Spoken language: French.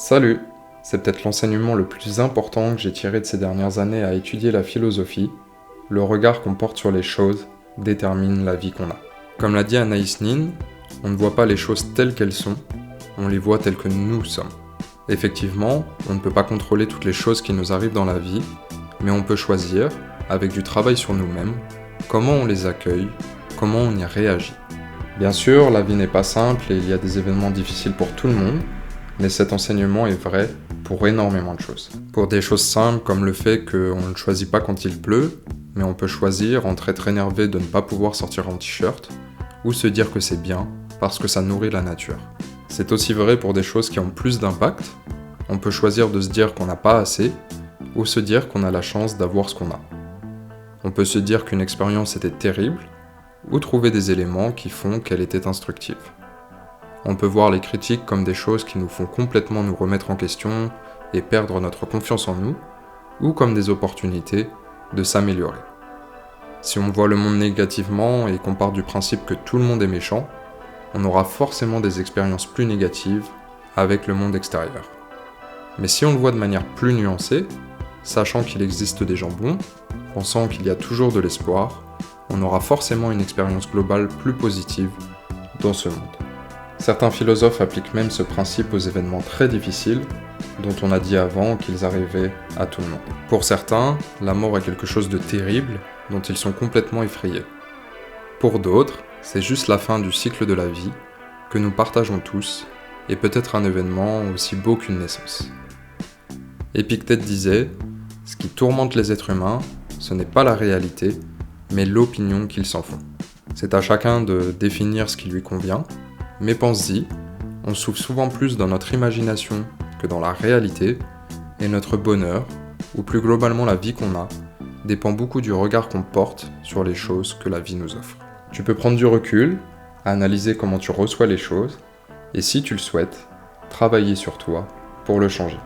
Salut! C'est peut-être l'enseignement le plus important que j'ai tiré de ces dernières années à étudier la philosophie. Le regard qu'on porte sur les choses détermine la vie qu'on a. Comme l'a dit Anaïs Nin, on ne voit pas les choses telles qu'elles sont, on les voit telles que nous sommes. Effectivement, on ne peut pas contrôler toutes les choses qui nous arrivent dans la vie, mais on peut choisir, avec du travail sur nous-mêmes, comment on les accueille, comment on y réagit. Bien sûr, la vie n'est pas simple et il y a des événements difficiles pour tout le monde, mais cet enseignement est vrai pour énormément de choses. Pour des choses simples comme le fait qu'on ne choisit pas quand il pleut, mais on peut choisir entre être énervé de ne pas pouvoir sortir en t-shirt, ou se dire que c'est bien parce que ça nourrit la nature. C'est aussi vrai pour des choses qui ont plus d'impact. On peut choisir de se dire qu'on n'a pas assez, ou se dire qu'on a la chance d'avoir ce qu'on a. On peut se dire qu'une expérience était terrible, ou trouver des éléments qui font qu'elle était instructive. On peut voir les critiques comme des choses qui nous font complètement nous remettre en question et perdre notre confiance en nous, ou comme des opportunités de s'améliorer. Si on voit le monde négativement et qu'on part du principe que tout le monde est méchant, on aura forcément des expériences plus négatives avec le monde extérieur. Mais si on le voit de manière plus nuancée, sachant qu'il existe des gens bons, pensant qu'il y a toujours de l'espoir, on aura forcément une expérience globale plus positive dans ce monde. Certains philosophes appliquent même ce principe aux événements très difficiles, dont on a dit avant qu'ils arrivaient à tout le monde. Pour certains, la mort est quelque chose de terrible, dont ils sont complètement effrayés. Pour d'autres, c'est juste la fin du cycle de la vie, que nous partageons tous, et peut-être un événement aussi beau qu'une naissance. Épictète disait « Ce qui tourmente les êtres humains, ce n'est pas la réalité, mais l'opinion qu'ils s'en font. » C'est à chacun de définir ce qui lui convient, mais pense-y, on souffre souvent plus dans notre imagination que dans la réalité, et notre bonheur, ou plus globalement la vie qu'on a, dépend beaucoup du regard qu'on porte sur les choses que la vie nous offre. Tu peux prendre du recul, analyser comment tu reçois les choses, et si tu le souhaites, travailler sur toi pour le changer.